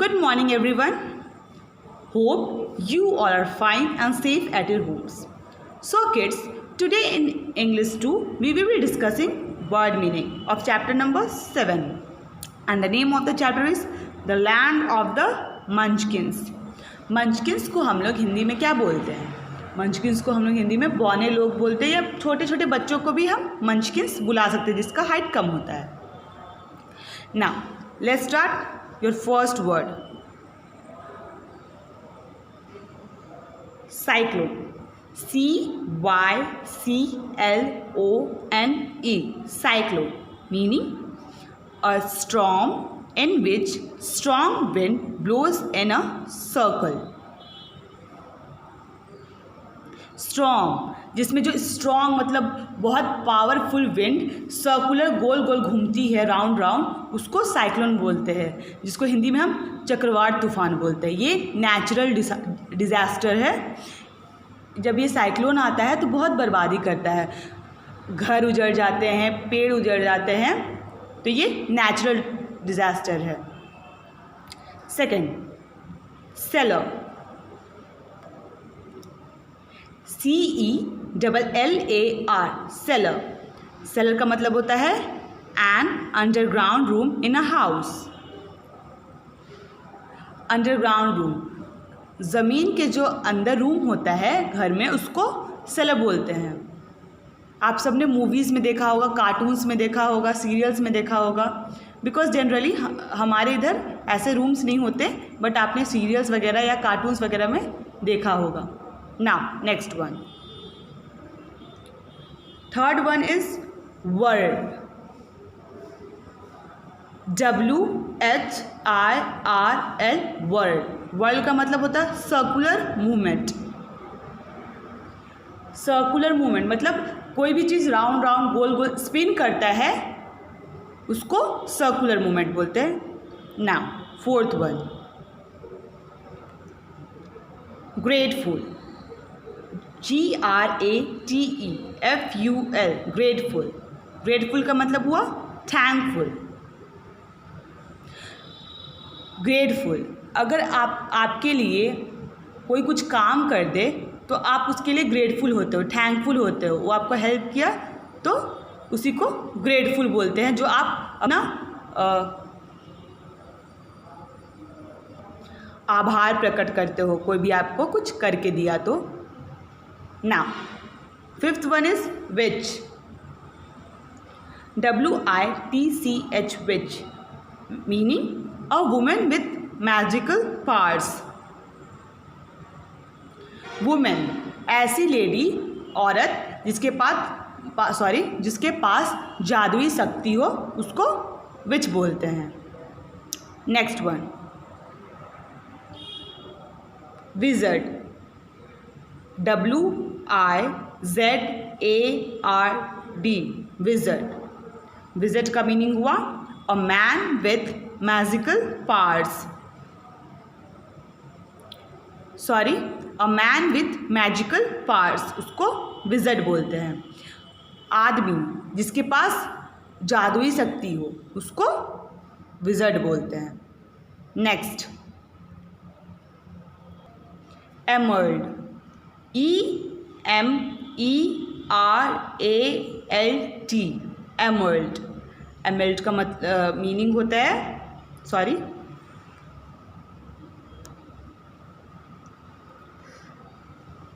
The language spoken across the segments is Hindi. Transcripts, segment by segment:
Good morning, everyone. Hope you all are fine and safe at your homes. So, kids, today in English 2, we will be discussing word meaning of chapter number 7. And the name of the chapter is The Land of the Munchkins. Munchkins को हम लोग हिंदी में क्या बोलते हैं? मंचकिन्स को हम लोग हिंदी में बौने लोग बोलते हैं, या छोटे छोटे बच्चों को भी हम मंचकिन्स बुला सकते हैं जिसका हाइट कम होता है. Now, let's start your first word. Cyclone. C-Y-C-L-O-N-E. Cyclone. Meaning a storm in which strong wind blows in a circle. Strong, जिसमें जो स्ट्रॉन्ग मतलब बहुत पावरफुल विंड सर्कुलर गोल गोल घूमती है राउंड राउंड, उसको साइक्लोन बोलते हैं, जिसको हिंदी में हम चक्रवात तूफान बोलते हैं. ये नेचुरल डिज़ास्टर है. जब ये साइक्लोन आता है तो बहुत बर्बादी करता है, घर उजड़ जाते हैं, पेड़ उजड़ जाते हैं, तो ये नेचुरल डिज़ास्टर है. Second, seller. CELLAR. Seller. Seller का मतलब होता है an underground room in a house. Underground room, ज़मीन के जो अंदर रूम होता है घर में, उसको सेलर बोलते हैं. आप सबने मूवीज़ में देखा होगा, कार्टून्स में देखा होगा, सीरियल्स में देखा होगा. बिकॉज जनरली हमारे इधर ऐसे रूम्स नहीं होते, बट आपने सीरियल्स वगैरह या कार्टून्स वगैरह में देखा होगा. Now, next one. Third one is world. WHIRL. world. World का मतलब होता है सर्कुलर मूवमेंट. सर्कुलर मूवमेंट मतलब कोई भी चीज़ राउंड राउंड गोल गोल स्पिन करता है, उसको सर्कुलर मूवमेंट बोलते हैं. Now fourth one, grateful. GRATEFUL. Grateful. Grateful का मतलब हुआ थैंकफुल. ग्रेटफुल, अगर आपके लिए कोई कुछ काम कर दे तो आप उसके लिए ग्रेटफुल होते हो, थैंकफुल होते हो. वो आपको हेल्प किया तो उसी को ग्रेटफुल बोलते हैं, जो आप अपना आभार प्रकट करते हो, कोई भी आपको कुछ करके दिया तो. Now, fifth one is witch. WITCH. witch, meaning a woman with magical powers. Woman, ऐसी लेडी, औरत जिसके पास जादुई शक्ति हो, उसको विच बोलते हैं. Next one, wizard. WIZARD. Wizard. Wizard का मीनिंग हुआ a man with magical powers. A man with magical powers, उसको विज़र्ड बोलते हैं. आदमी जिसके पास जादुई शक्ति हो, उसको विज़र्ड बोलते हैं. नेक्स्ट, एमर्ल्ड. EMERALD. एमर्ल्ड. एमर्ल्ड का मीनिंग होता है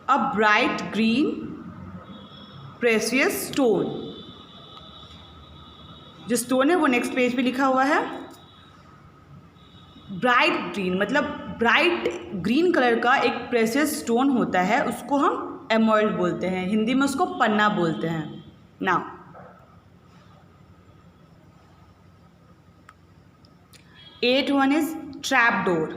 a bright green precious stone. जो स्टोन है वो नेक्स्ट पेज पे लिखा हुआ है. ब्राइट ग्रीन मतलब ब्राइट ग्रीन कलर का एक प्रेशियस स्टोन होता है, उसको हम एमर्ल्ड बोलते हैं. हिंदी में उसको पन्ना बोलते हैं. Now, eight one is trap door.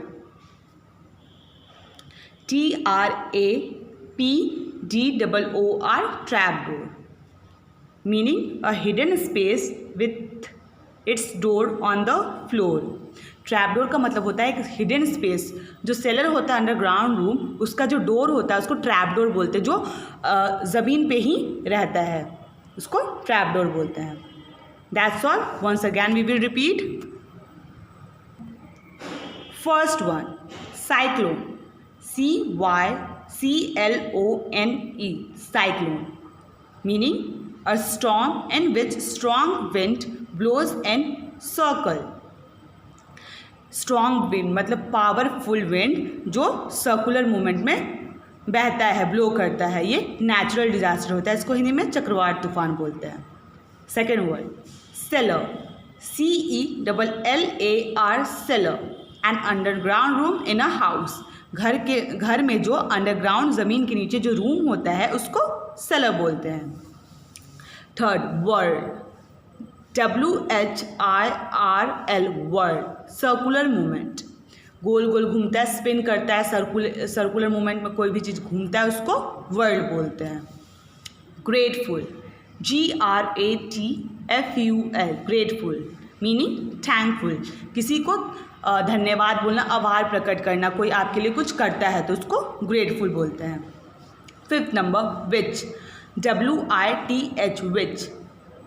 TRAPDOOR. Trap door, meaning a hidden space with its door on the floor. Trap door का मतलब होता है एक हिडन स्पेस. जो सेलर होता है अंडरग्राउंड रूम, उसका जो डोर होता है उसको ट्रैप डोर बोलते हैं. जो ज़मीन पे ही रहता है उसको ट्रैप डोर बोलते हैं. That's all. Once again we will repeat. First one cyclone, CYCLONE, cyclone, meaning a storm in which strong wind blows in circle. Strong wind मतलब पावरफुल विंड जो सर्कुलर मूवमेंट में बहता है, ब्लो करता है, ये नेचुरल डिजास्टर होता है, इसको हिंदी में चक्रवात तूफान बोलते हैं. Second word seller, CELLAR, seller, an underground room in a house. घर में जो अंडरग्राउंड ज़मीन के नीचे जो रूम होता है उसको सेलर बोलते हैं. Third whirl, WHIRL, whirl, circular movement, गोल गोल घूमता है, स्पिन करता है, सर्कुलर मूवमेंट में कोई भी चीज़ घूमता है उसको वर्ल्ड बोलते हैं. Grateful, GRATFUL, grateful, meaning thankful, किसी को धन्यवाद बोलना, आभार प्रकट करना, कोई आपके लिए कुछ करता है तो उसको ग्रेटफुल बोलते हैं. Fifth number which, WITH, which,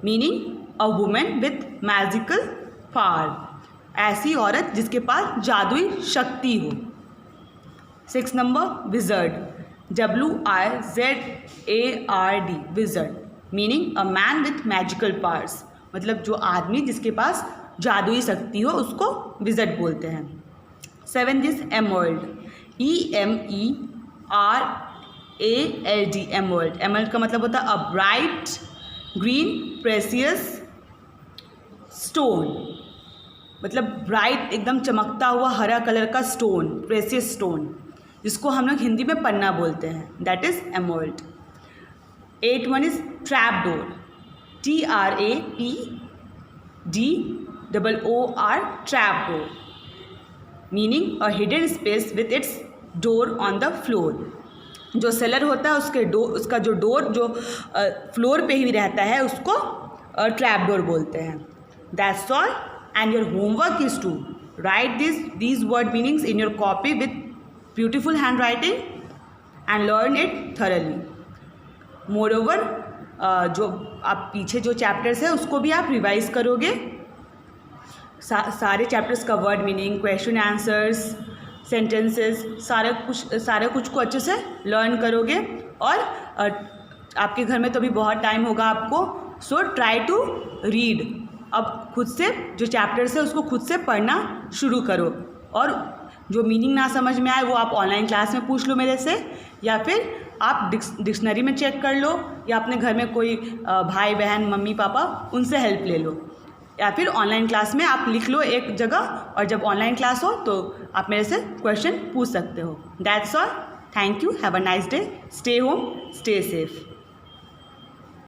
meaning a women with magical power, ऐसी औरत जिसके पास जादुई शक्ति हो. Six number wizard, WIZARD, wizard, meaning a man with magical powers, मतलब जो आदमी जिसके पास जादुई शक्ति हो उसको विजर्ड बोलते हैं. Seventh is emerald, EMERALD, emerald. Emerald का मतलब होता है a bright green precious stone, मतलब ब्राइट एकदम चमकता हुआ हरा कलर का स्टोन, प्रेसियस स्टोन, जिसको हम लोग हिंदी में पन्ना बोलते हैं, that is emerald. Eight one is trap door, TRAPDOOR, trap door, meaning a hidden space with its door on the floor. जो सेलर होता है उसका जो डोर जो फ्लोर पे ही रहता है उसको ट्रैप डोर बोलते हैं. That's all, and your homework is to write these word meanings in your copy with beautiful handwriting and learn it thoroughly. Moreover, जो आप पीछे जो चैप्टर्स है उसको भी आप रिवाइज करोगे. सारे चैप्टर्स का word meaning, question answers, sentences, सारे कुछ को अच्छे से लर्न करोगे. और आपके घर में तो अभी बहुत टाइम होगा आपको, सो ट्राई टू रीड. अब खुद से जो चैप्टर्स है उसको खुद से पढ़ना शुरू करो, और जो मीनिंग ना समझ में आए वो आप ऑनलाइन क्लास में पूछ लो मेरे से, या फिर आप डिक्शनरी में चेक कर लो, या अपने घर में कोई भाई बहन मम्मी पापा उनसे हेल्प ले लो, या फिर ऑनलाइन क्लास में आप लिख लो एक जगह, और जब ऑनलाइन क्लास हो तो आप मेरे से क्वेश्चन पूछ सकते हो. That's all. Thank you. Have a nice day. Stay home, stay safe.